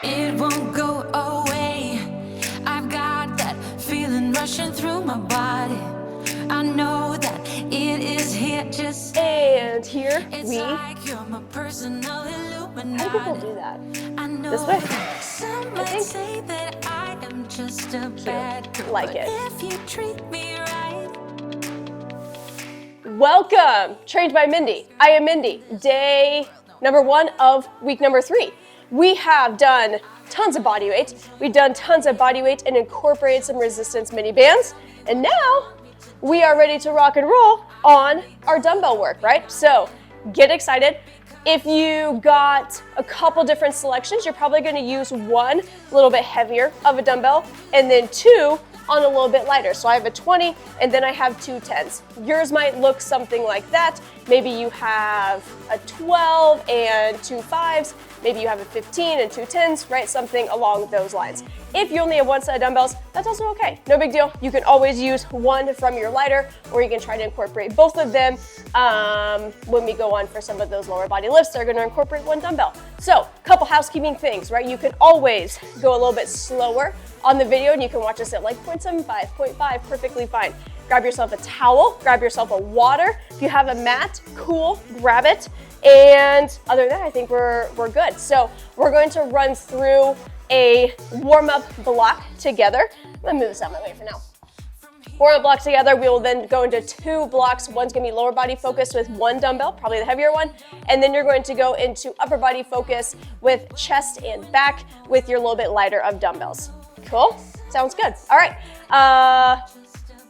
It won't go away. I've got that feeling rushing through my body. I know that it is here just. And here It's we. like you're my personal illuminati. How do people do that? I know This way? that some might think. say that I am just a bad girl, Like but it. if you treat me right. Welcome, Trained by Mindy. I am Mindy. Day number 1 of week number 3. We have done tons of body weight. We've done tons of body weight and incorporated some resistance mini bands. And now we are ready to rock and roll on our dumbbell work, right? So get excited. If you got a couple different selections, you're probably going to use one a little bit heavier of a dumbbell and then two on a little bit lighter. So I have a 20 and then I have two 10s. Yours might look something like that. Maybe you have a 12 and two 5s. Maybe you have a 15 and two 10s, right? Something along those lines. If you only have one set of dumbbells, that's also okay. No big deal. You can always use one from your lighter, or you can try to incorporate both of them when we go on for some of those lower body lifts. They're gonna incorporate one dumbbell. So, couple housekeeping things, right? You can always go a little bit slower on the video, and you can watch us at like 0.75, 0.5, perfectly fine. Grab yourself a towel, grab yourself a water. If you have a mat, cool, grab it. And other than that, I think we're good. So we're going to run through a warm-up block together. I'm gonna move this out of my way for now. Warm-up block together, we will then go into two blocks. One's gonna be lower body focus with one dumbbell, probably the heavier one. And then you're going to go into upper body focus with chest and back with your little bit lighter of dumbbells. Cool? Sounds good. All right.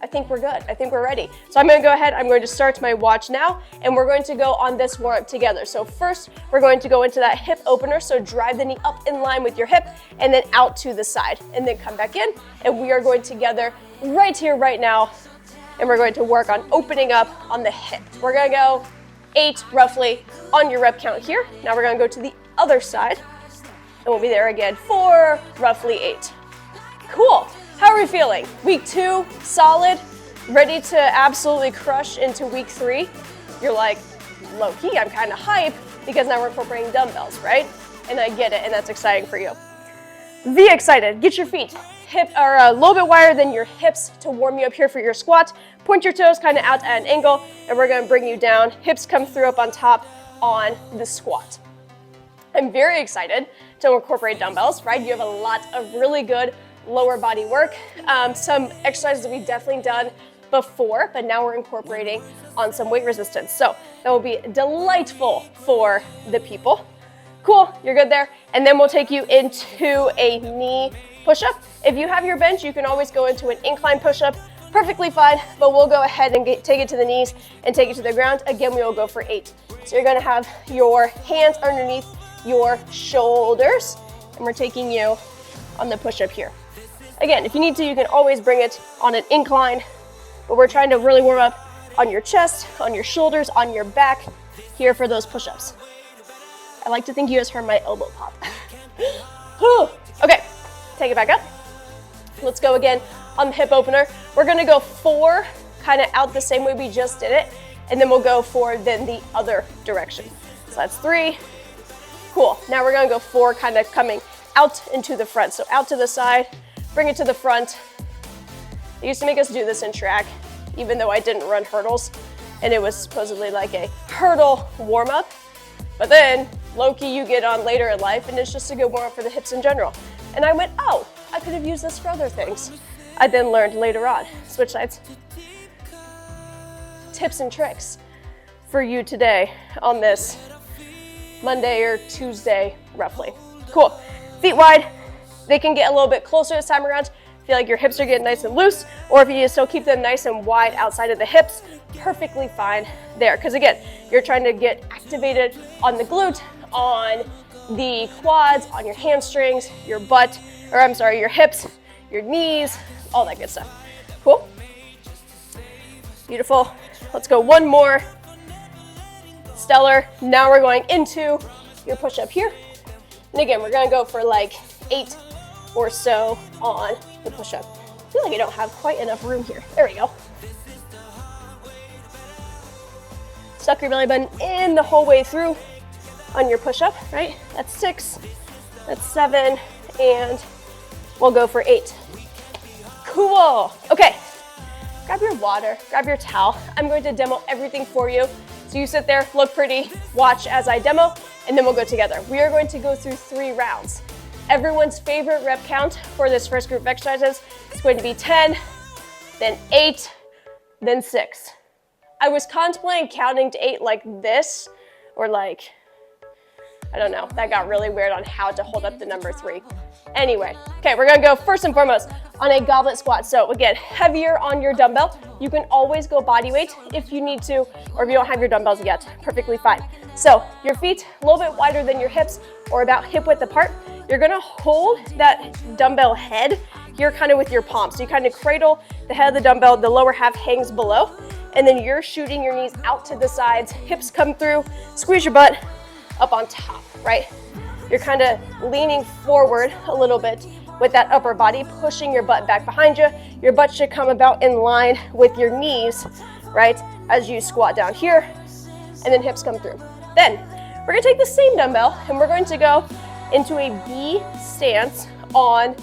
I think we're good. I think we're ready. So I'm gonna go ahead, I'm going to start my watch now, and we're going to go on this warm-up together. So first, we're going to go into that hip opener, so drive the knee up in line with your hip, and then out to the side, and then come back in, and we are going together right here, right now, and we're going to work on opening up on the hip. We're gonna go 8 roughly on your rep count here. Now we're gonna go to the other side, and we'll be there again for roughly 8. Cool. How are we feeling? Week 2, solid, ready to absolutely crush into week 3. You're like, low key, I'm kind of hype because now we're incorporating dumbbells, right? And I get it, and that's exciting for you. Be excited. Get your feet hip or a little bit wider than your hips to warm you up here for your squat. Point your toes kind of out at an angle, and we're going to bring you down. Hips come through up on top on the squat. I'm very excited to incorporate dumbbells, right? You have a lot of really good lower body work, some exercises that we've definitely done before, but now we're incorporating on some weight resistance. So that will be delightful for the people. Cool, you're good there. And then we'll take you into a knee push-up. If you have your bench, you can always go into an incline push-up, perfectly fine, but we'll go ahead and take it to the knees and take it to the ground. Again, we will go for 8. So you're gonna have your hands underneath your shoulders, and we're taking you on the push-up here. Again, if you need to, you can always bring it on an incline, but we're trying to really warm up on your chest, on your shoulders, on your back here for those push-ups. I like to think you guys heard my elbow pop. Okay, take it back up. Let's go again on the hip opener. We're gonna go 4, kind of out the same way we just did it, and then we'll go 4 then the other direction. So that's 3. Cool, now we're gonna go 4, kind of coming out into the front. So out to the side, bring it to the front. They used to make us do this in track, even though I didn't run hurdles, and it was supposedly like a hurdle warm-up. But then, low-key, you get on later in life, and it's just a good warm-up for the hips in general. And I went, oh, I could have used this for other things. I then learned later on. Switch sides. Tips and tricks for you today on this Monday or Tuesday, roughly. Cool. Feet wide. They can get a little bit closer this time around. Feel like your hips are getting nice and loose, or if you need to still keep them nice and wide outside of the hips, perfectly fine there. Because again, you're trying to get activated on the glute, on the quads, on your hamstrings, your butt, or I'm sorry, your hips, your knees, all that good stuff. Cool? Beautiful. Let's go one more. Stellar. Now we're going into your push-up here. And again, we're gonna go for like 8 or so on the push-up. I feel like I don't have quite enough room here. There we go. Suck your belly button in the whole way through on your push-up, right? That's 6. That's 7, and we'll go for 8. Cool. Okay, grab your water, grab your towel. I'm going to demo everything for you. So you sit there, look pretty, watch as I demo, and then we'll go together. We are going to go through 3 rounds. Everyone's favorite rep count for this first group of exercises is going to be 10, then 8, then 6. I was contemplating counting to 8 like this, or like, I don't know, that got really weird on how to hold up the number 3. Anyway, okay, we're gonna go first and foremost on a goblet squat. So again, heavier on your dumbbell. You can always go body weight if you need to, or if you don't have your dumbbells yet, perfectly fine. So your feet a little bit wider than your hips, or about hip width apart. You're gonna hold that dumbbell head here kind of with your palms. So you kind of cradle the head of the dumbbell, the lower half hangs below, and then you're shooting your knees out to the sides, hips come through, squeeze your butt up on top, right? You're kind of leaning forward a little bit with that upper body, pushing your butt back behind you. Your butt should come about in line with your knees, right? As you squat down here, and then hips come through. Then, we're gonna take the same dumbbell, and we're going to go into a B stance on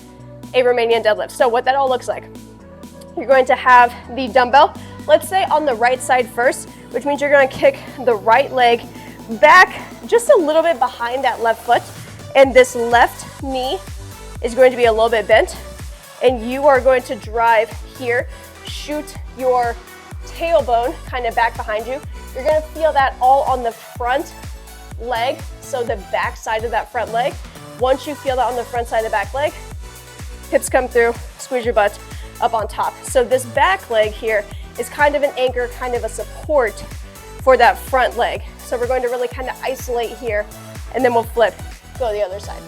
a Romanian deadlift. So what that all looks like, you're going to have the dumbbell, let's say on the right side first, which means you're gonna kick the right leg back just a little bit behind that left foot, and this left knee is going to be a little bit bent, and you are going to drive here, shoot your tailbone kind of back behind you. You're gonna feel that all on the front leg, so the back side of that front leg. Once you feel that on the front side of the back leg, hips come through, squeeze your butt up on top. So this back leg here is kind of an anchor, kind of a support for that front leg. So we're going to really kind of isolate here, and then we'll flip, go to the other side.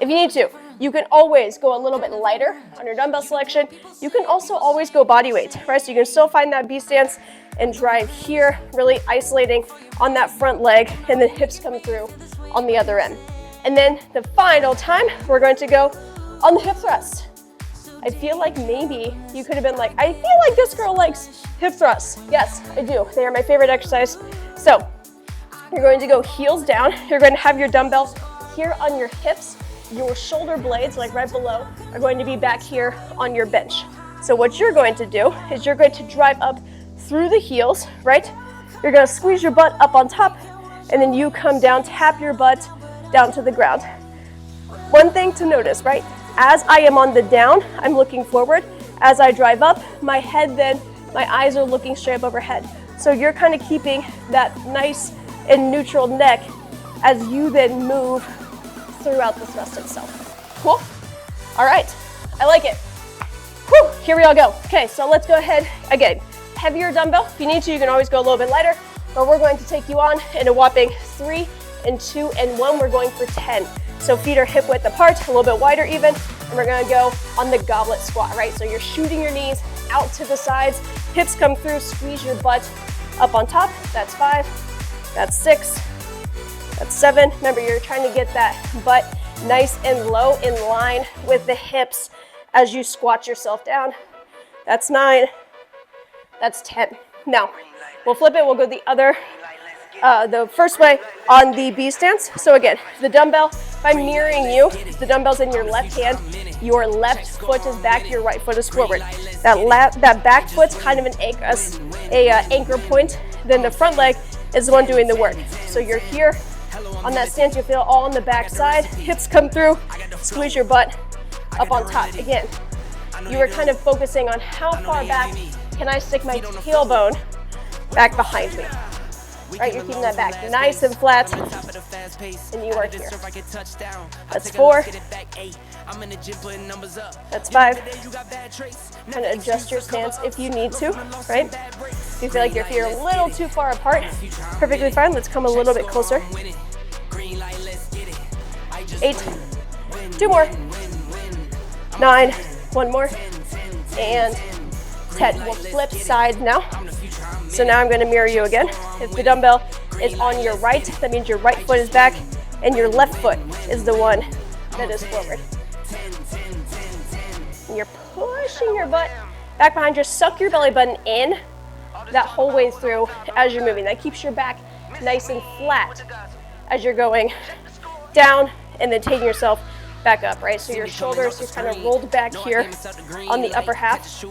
If you need to, you can always go a little bit lighter on your dumbbell selection. You can also always go body weight, right? So you can still find that B stance and drive here, really isolating on that front leg, and then hips come through on the other end. And then the final time, we're going to go on the hip thrust. I feel like maybe you could have been like, I feel like this girl likes hip thrusts. Yes, I do. They are my favorite exercise. So you're going to go heels down. You're going to have your dumbbells here on your hips. Your shoulder blades, like right below, are going to be back here on your bench. So what you're going to do is you're going to drive up through the heels, right? You're going to squeeze your butt up on top, and then you come down, tap your butt down to the ground. One thing to notice, right? As I am on the down, I'm looking forward. As I drive up, my head then, my eyes are looking straight up overhead. So you're kind of keeping that nice and neutral neck as you then move throughout the thrust itself. Cool? All right, I like it. Whew, here we all go. Okay, so let's go ahead. Again, heavier dumbbell. If you need to, you can always go a little bit lighter, but we're going to take you on in a whopping 3 and 2 and 1. We're going for 10. So feet are hip width apart, a little bit wider even, and we're gonna go on the goblet squat, right? So you're shooting your knees out to the sides, hips come through, squeeze your butt up on top. That's 5, that's 6, that's 7. Remember, you're trying to get that butt nice and low in line with the hips as you squat yourself down. That's 9, that's 10. Now, we'll flip it, we'll go the first way on the B stance. So again, the dumbbell, if I'm mirroring you, the dumbbell's in your left hand, your left foot is back, your right foot is forward. That back foot's kind of an anchor point, then the front leg is the one doing the work. So you're here on that stance, you feel all on the back side, hips come through, squeeze your butt up on top. Again, you are kind of focusing on how far back can I stick my tailbone back behind me. Right, you're keeping that back nice and flat, and you are here. That's 4. That's 5. Kind of adjust your stance if you need to, right? If you feel like your feet are a little too far apart, perfectly fine. Let's come a little bit closer. 8. 2 more. 9. 1 more. And 10. We'll flip sides now. So now I'm going to mirror you again. If the dumbbell is on your right, that means your right foot is back and your left foot is the one that is forward. And you're pushing your butt back behind you. Suck your belly button in that whole way through as you're moving. That keeps your back nice and flat as you're going down and then taking yourself back up, right? So your shoulders are kind of rolled back here on the upper half.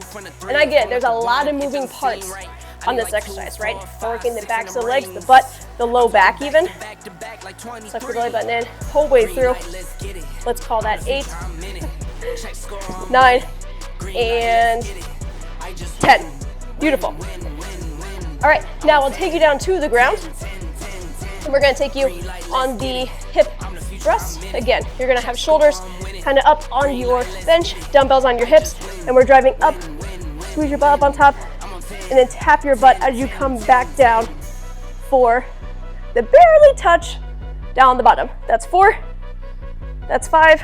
And again, there's a lot of moving parts on this exercise, right? We're working the backs of the legs, the butt, the low back even. Suck your belly button in, whole way through. Let's call that 8, 9, and 10. Beautiful. All right, now I'll take you down to the ground. And we're gonna take you on the hip thrust. Again, you're gonna have shoulders kind of up on your bench, dumbbells on your hips, and we're driving up. Squeeze your butt up on top, and then tap your butt as you come back down for the barely touch down on the bottom. That's 4, that's 5,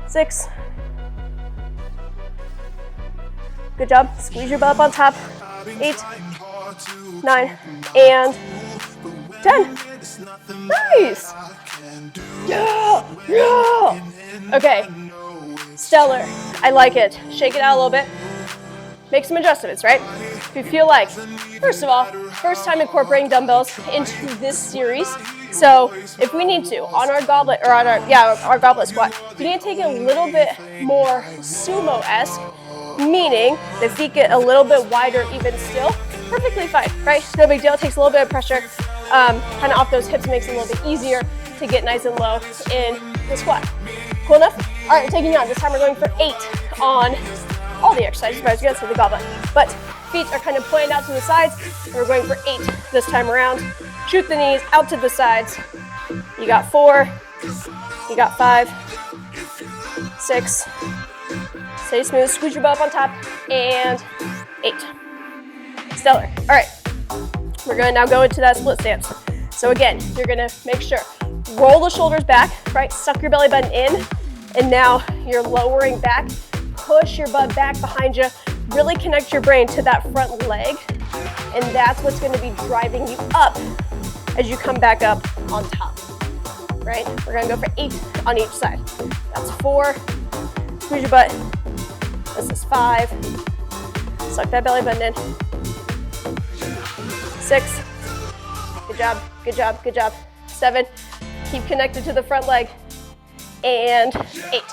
6. Good job. Squeeze your butt up on top. 8, 9, and 10. Nice. Yeah, yeah. Okay. Stellar. I like it. Shake it out a little bit. Make some adjustments, right? If you feel like, first of all, first time incorporating dumbbells into this series. So if we need to, on our goblet, or on our goblet squat, we need to take it a little bit more sumo-esque, meaning the feet get a little bit wider even still. Perfectly fine, right? No big deal. It takes a little bit of pressure kind of off those hips, makes it a little bit easier to get nice and low in the squat. Cool enough? All right, we're taking you on. This time we're going for 8 on all the exercises, but you guys see the goblet. But feet are kind of pointed out to the sides, and we're going for 8 this time around. Shoot the knees out to the sides. You got 4, you got 5, 6, stay smooth, squeeze your butt up on top, and 8. Stellar. All right, we're gonna now go into that split stance. So again, you're gonna make sure, roll the shoulders back, right? Suck your belly button in, and now you're lowering back. Push your butt back behind you. Really connect your brain to that front leg, and that's what's gonna be driving you up as you come back up on top, right? We're gonna go for 8 on each side. That's 4, squeeze your butt. This is 5, suck that belly button in. 6, good job, good job, good job. 7, keep connected to the front leg. And 8.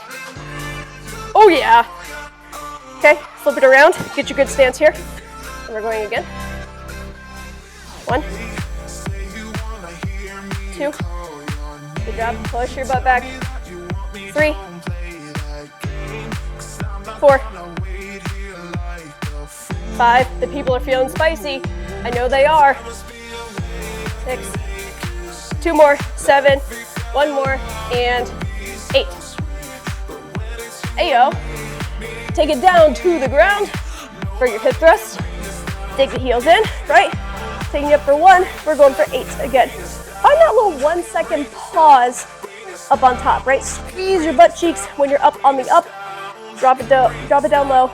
Oh yeah. Okay, flip it around, get your good stance here. And we're going again. 1, 2, good job, push your butt back. 3, 4, 5, the people are feeling spicy. I know they are. 6, 2 more, 7, 1 more, and 8. AYO. Take it down to the ground for your hip thrust. Dig the heels in, right? Taking you up for 1, we're going for 8 again. Find that little 1-second pause up on top, right? Squeeze your butt cheeks when you're up on the up. Drop it down low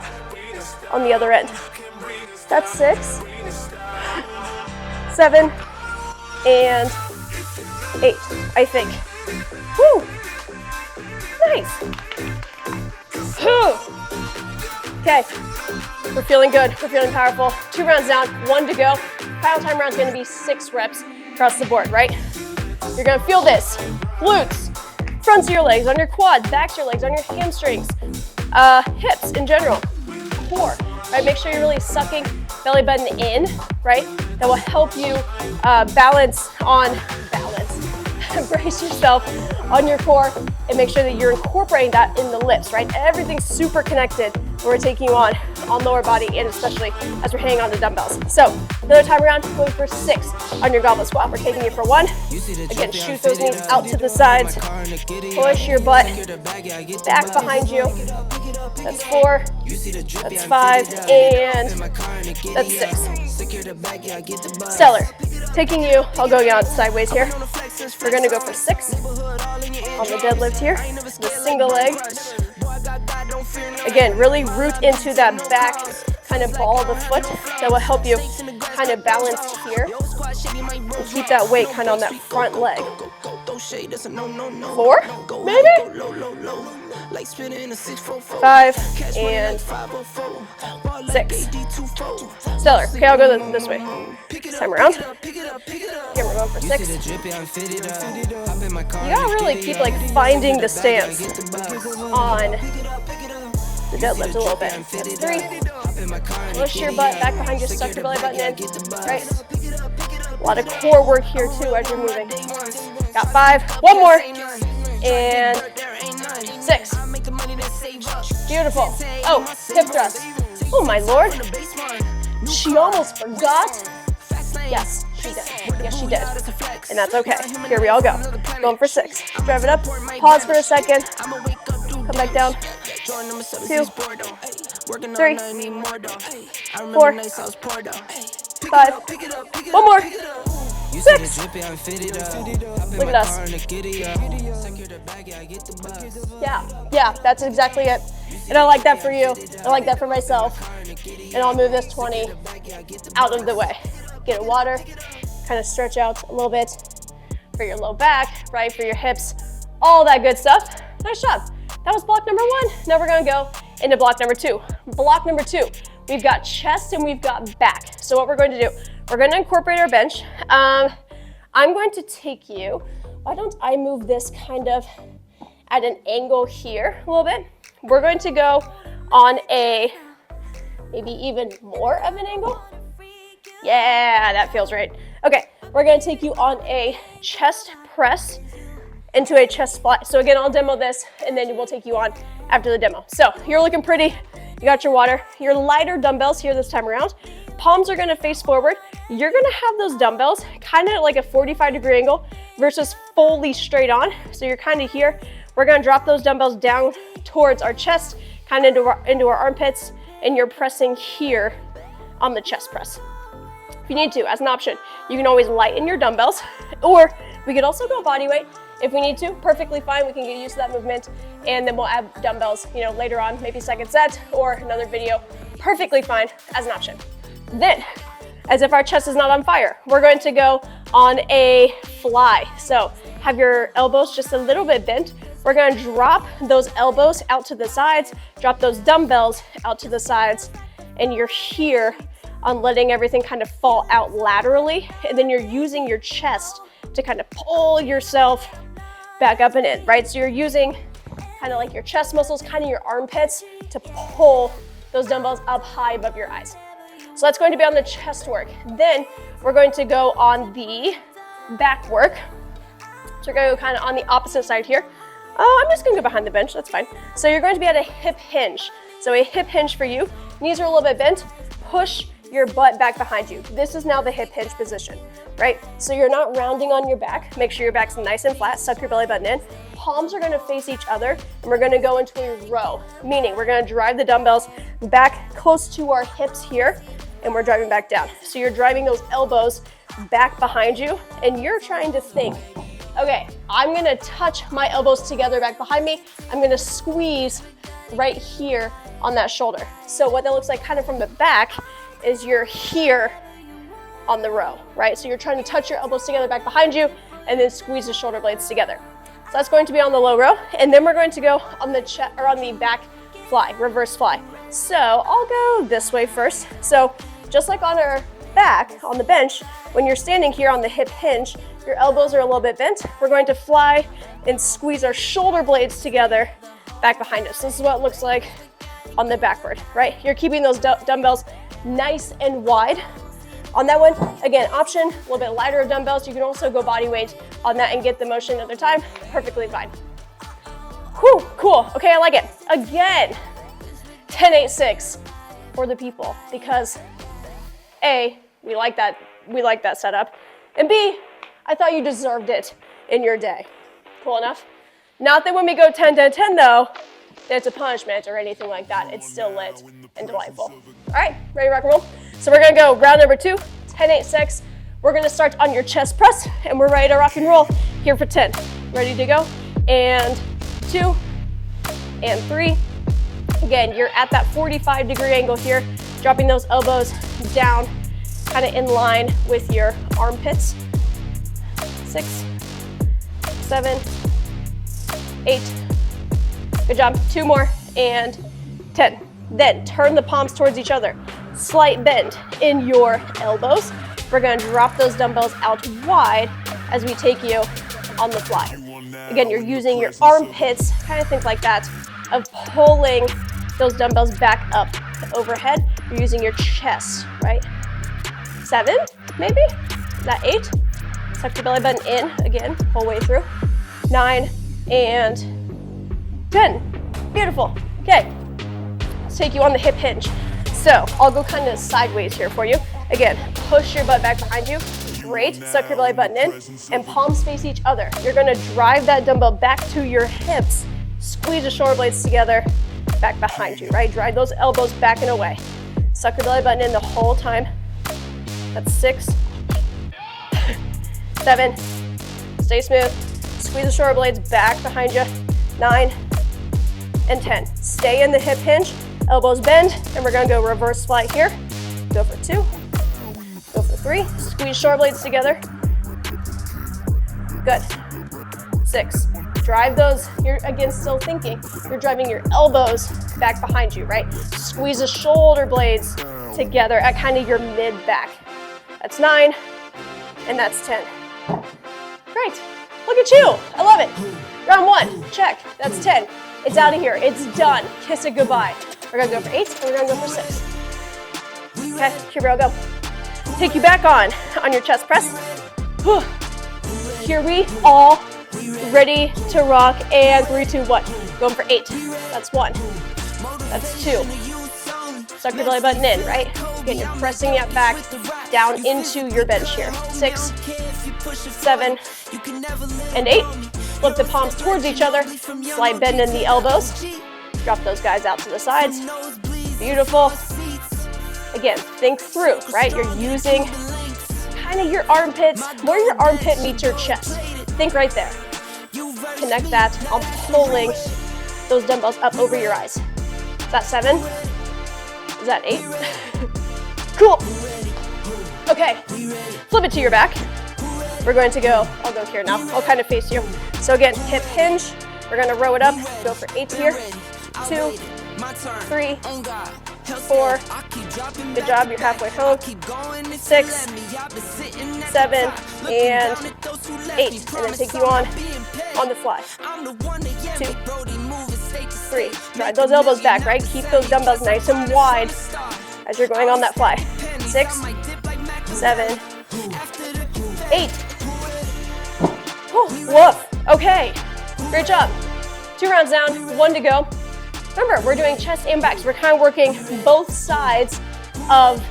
on the other end. That's 6, 7, and 8, I think. Woo! Nice. Okay, we're feeling good, we're feeling powerful. 2 rounds down, 1 to go. Final time round's gonna be 6 reps across the board, right? You're gonna feel this. Glutes, fronts of your legs, on your quads, backs of your legs, on your hamstrings, hips in general, core, right? Make sure you're really sucking belly button in, right? That will help you balance. Brace yourself on your core and make sure that you're incorporating that in the lifts, right? Everything's super connected when we're taking you on lower body, and especially as we're hanging on the dumbbells. So another time around, going for 6 on your goblet squat. We're taking you for 1. Again, shoot those knees out to the sides. Push your butt back behind you. That's 4, that's 5, and that's 6. Stellar. Taking you, I'll go out sideways here. We're gonna go for 6 on the deadlift here, the single leg. Again, really root into that back kind of ball of the foot. That will help you kind of balance here. And keep that weight kind of on that front leg. 4, maybe? 5 and 6. Stellar. Okay, I'll go this way. This time around. Again, we're going for 6. You gotta really keep like finding the stance on the deadlift a little bit. That's 3. Push your butt back behind you, suck your belly button in. Right. A lot of core work here too as you're moving. Got 5. 1 more. And 6. Beautiful. Oh, hip thrust. Oh my lord. She almost forgot. Yes, she did. Yes, she did. And that's okay. Here we all go. Going for 6. Drive it up. Pause for a second. Come back down. 2, 3, 4, 5. 1 more. 6. Look at us. Yeah, that's exactly it. And I like that for you. I like that for myself. And I'll move this 20 out of the way. Get water, kind of stretch out a little bit for your low back, right, for your hips, all that good stuff. Nice job. That was block number 1. Now we're gonna go into block number 2. Block number 2, we've got chest and we've got back. So what we're going to do, we're gonna incorporate our bench. I'm going to take you, why don't I move this kind of at an angle here a little bit. We're going to go on a, maybe even more of an angle. Yeah, that feels right. Okay, we're gonna take you on a chest press into a chest fly. So again, I'll demo this and then we'll take you on after the demo. So you're looking pretty, you got your water, your lighter dumbbells here this time around. Palms are gonna face forward. You're gonna have those dumbbells kind of like a 45-degree angle versus fully straight on. So you're kind of here. We're gonna drop those dumbbells down towards our chest, kind of into our armpits, and you're pressing here on the chest press. If you need to, as an option, you can always lighten your dumbbells, or we could also go body weight if we need to. Perfectly fine, we can get used to that movement, and then we'll add dumbbells, later on, maybe second set or another video. Perfectly fine as an option. Then, as if our chest is not on fire, we're going to go on a fly. So have your elbows just a little bit bent. We're gonna drop those elbows out to the sides, drop those dumbbells out to the sides, and you're here on letting everything kind of fall out laterally, and then you're using your chest to kind of pull yourself back up and in, right? So you're using kind of like your chest muscles, kind of your armpits to pull those dumbbells up high above your eyes. So that's going to be on the chest work. Then we're going to go on the back work. So we're going to go kind of on the opposite side here. I'm just gonna go behind the bench, that's fine. So you're going to be at a hip hinge. So a hip hinge for you, knees are a little bit bent, push your butt back behind you. This is now the hip hinge position, right? So you're not rounding on your back. Make sure your back's nice and flat, suck your belly button in. Palms are gonna face each other, and we're gonna go into a row, meaning we're gonna drive the dumbbells back close to our hips here, and we're driving back down. So you're driving those elbows back behind you, and you're trying to think, okay, I'm gonna touch my elbows together back behind me. I'm gonna squeeze right here on that shoulder. So what that looks like kind of from the back is you're here on the row, right? So you're trying to touch your elbows together back behind you and then squeeze the shoulder blades together. So that's going to be on the low row. And then we're going to go on the on the back fly, reverse fly. So I'll go this way first. So just like on our back, on the bench, when you're standing here on the hip hinge, your elbows are a little bit bent. We're going to fly and squeeze our shoulder blades together back behind us. This is what it looks like on the backward, right? You're keeping those dumbbells nice and wide. On that one, again, option, a little bit lighter of dumbbells. You can also go body weight on that and get the motion another time, perfectly fine. Whew, cool, okay, I like it. Again, 10, 8, 6 for the people, because A, we like that setup, and B, I thought you deserved it in your day. Cool enough? Not that when we go 10, 10, 10 though, there's a punishment or anything like that. It's still lit and delightful. All right, ready to rock and roll? So we're gonna go round number 2, 10, 8, 6. We're gonna start on your chest press, and we're ready to rock and roll here for 10. Ready to go? And 2, and 3. Again, you're at that 45-degree angle here, dropping those elbows down, kind of in line with your armpits. 6, 7, 8. Good job. 2 more, and 10. Then turn the palms towards each other. Slight bend in your elbows. We're gonna drop those dumbbells out wide as we take you on the fly. Again, you're using your armpits, kind of think like that, of pulling those dumbbells back up to overhead. You're using your chest, right? 7, maybe? Is that 8? Tuck your belly button in, again, whole way through. 9 and 10. Beautiful. Okay, let's take you on the hip hinge. So I'll go kind of sideways here for you. Again, push your butt back behind you. Great, suck your belly button in, and palms face each other. You're gonna drive that dumbbell back to your hips. Squeeze the shoulder blades together, back behind you, right? Drive those elbows back and away. Suck your belly button in the whole time. That's 6, 7, stay smooth. Squeeze the shoulder blades back behind you. 9 and 10. Stay in the hip hinge, elbows bend, and we're gonna go reverse fly here. Go for 2, go for 3. Squeeze shoulder blades together. Good. 6. Drive those, you're again still thinking, you're driving your elbows back behind you, right? Squeeze the shoulder blades together at kind of your mid back. That's 9, and that's 10. Great, look at you, I love it. Round 1, check, that's 10. It's out of here, it's done, kiss it goodbye. We're gonna go for 8, and we're gonna go for 6. Okay, here we go. Take you back on your chest press. Whew. Here we all ready to rock, and 3, 2, 1. Going for 8. That's 1. That's 2. Suck your belly button in, right? Again, you're pressing it back down into your bench here. 6, 7, and 8. Flip the palms towards each other. Slight bend in the elbows. Drop those guys out to the sides. Beautiful. Again, think through, right? You're using kind of your armpits, where your armpit meets your chest. Think right there. Connect that on pulling those dumbbells up over your eyes. Is that 7? Is that 8? Cool. Okay, flip it to your back. We're going to go, I'll go here now. I'll kind of face you. So again, hip hinge. We're gonna row it up. Go for 8 here. 2, 3, 4. Good job, you're halfway home. 6, 7, and 8. And then take you on the fly. 2, 3. Drive those elbows back, right? Keep those dumbbells nice and wide as you're going on that fly. 6, 7, 8. Woof. Okay, great job. 2 rounds down, 1 to go. Remember, we're doing chest and back, so we're kind of working both sides of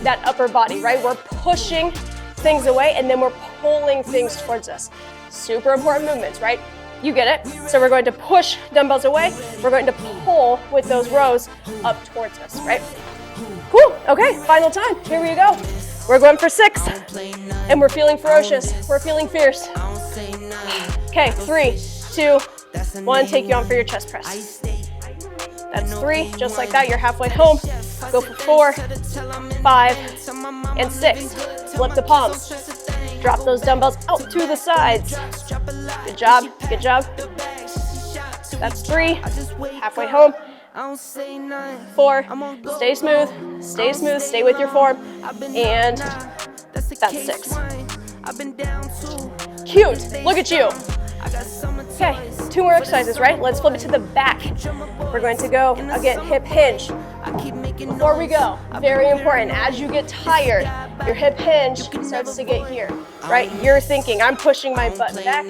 that upper body, right? We're pushing things away, and then we're pulling things towards us. Super important movements, right? You get it. So we're going to push dumbbells away. We're going to pull with those rows up towards us, right? Cool. Okay, final time. Here we go. We're going for 6, and we're feeling ferocious. We're feeling fierce. Okay, 3, 2, 1. Take you on for your chest press. That's 3, just like that. You're halfway home. Go for 4, 5, and 6. Flip the palms. Drop those dumbbells out to the sides. Good job, good job. That's 3, halfway home. 4, stay smooth, stay with your form. And that's 6. Cute, look at you. Okay, 2 more exercises, right? Let's flip it to the back. We're going to go, again, hip hinge. Before we go, very important, as you get tired, your hip hinge starts to get here, right? You're thinking, I'm pushing my butt back.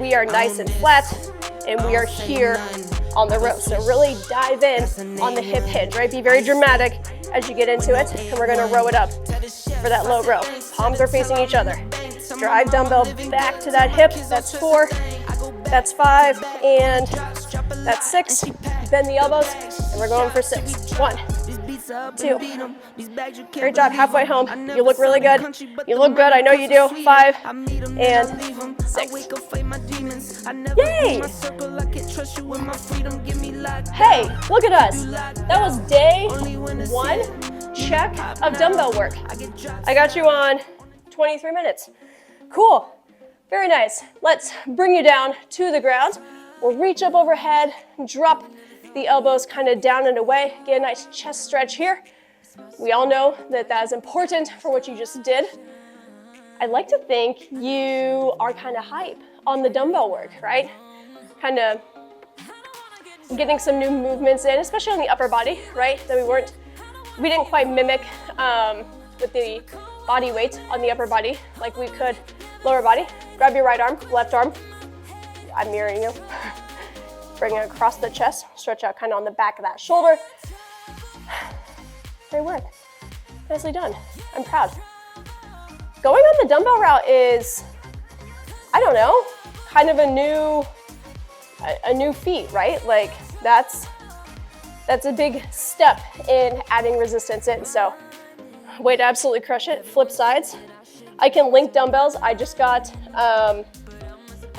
We are nice and flat, and we are here on the row. So really dive in on the hip hinge, right? Be very dramatic as you get into it, and we're gonna row it up for that low row. Palms are facing each other. Drive dumbbell back to that hip. That's 4, that's 5, and that's 6. Bend the elbows, and we're going for 6. 1, 2. Great job, halfway home. You look really good. You look good, I know you do. 5 and 6. Yay! Hey, look at us. That was day 1 check of dumbbell work. I got you on 23 minutes. Cool. Very nice. Let's bring you down to the ground. We'll reach up overhead, drop the elbows kind of down and away. Get a nice chest stretch here. We all know that that is important for what you just did. I'd like to think you are kind of hype on the dumbbell work, right? Kind of getting some new movements in, especially on the upper body, right? That we didn't quite mimic with the body weight on the upper body like we could lower body. Grab your right arm, left arm. I'm mirroring you. Bring it across the chest, stretch out kind of on the back of that shoulder. Great work. Nicely done. I'm proud. Going on the dumbbell route is, I don't know, kind of a new feat, right? Like that's a big step in adding resistance in. So way to absolutely crush it. Flip sides. I can link dumbbells. I just got, I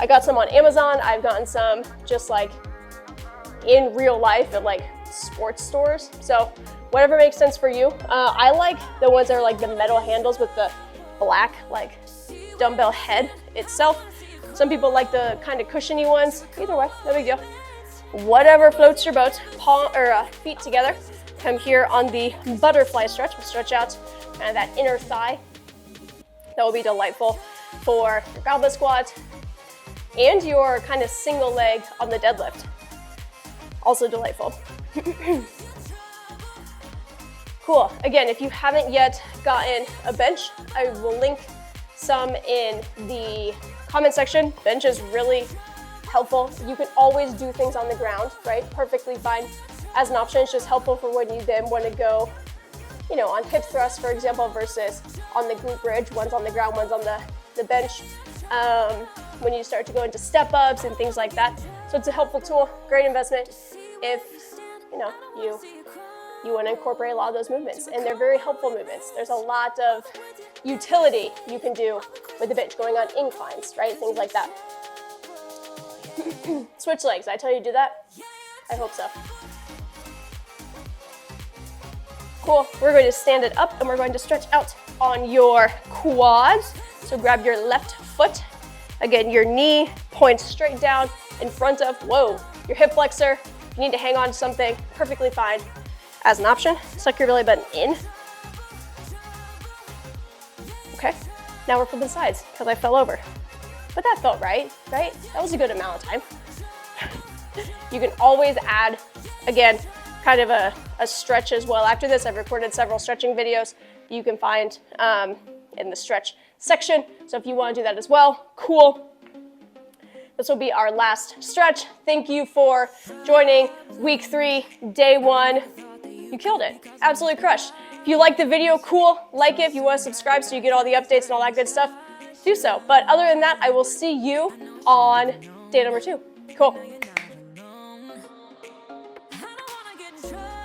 got some on Amazon. I've gotten some just like in real life at like sports stores. So whatever makes sense for you. I like the ones that are like the metal handles with the black like dumbbell head itself. Some people like the kind of cushiony ones. Either way, no big deal. Whatever floats your boat. Feet together. Come here on the butterfly stretch. We'll stretch out kind of that inner thigh. That will be delightful for your goblet squat and your kind of single leg on the deadlift. Also delightful. Cool. Again, if you haven't yet gotten a bench, I will link some in the comment section. Bench is really helpful. You can always do things on the ground, right? Perfectly fine as an option. It's just helpful for when you then want to go, you know, on hip thrust, for example, versus on the glute bridge. One's on the ground, one's on the bench. When you start to go into step ups and things like that. So it's a helpful tool, great investment if, you know, you want to incorporate a lot of those movements, and they're very helpful movements. There's a lot of utility you can do with the bench, going on inclines, right? Things like that. Switch legs. Did I tell you to do that? I hope so. Cool. We're going to stand it up and we're going to stretch out on your quads. So grab your left foot. Again, your knee points straight down in front of, your hip flexor. You need to hang on to something, perfectly fine. As an option, suck your belly button in. Okay, now we're flipping sides because I fell over. But that felt right? That was a good amount of time. You can always add, again, kind of a stretch as well. After this, I've recorded several stretching videos you can find in the stretch section. So if you want to do that as well, cool. This will be our last stretch. Thank you for joining week 3, day 1. You killed it. Absolutely crushed. If you like the video, cool. Like it. If you want to subscribe so you get all the updates and all that good stuff, do so. But other than that, I will see you on day number 2. Cool. I don't wanna get drunk.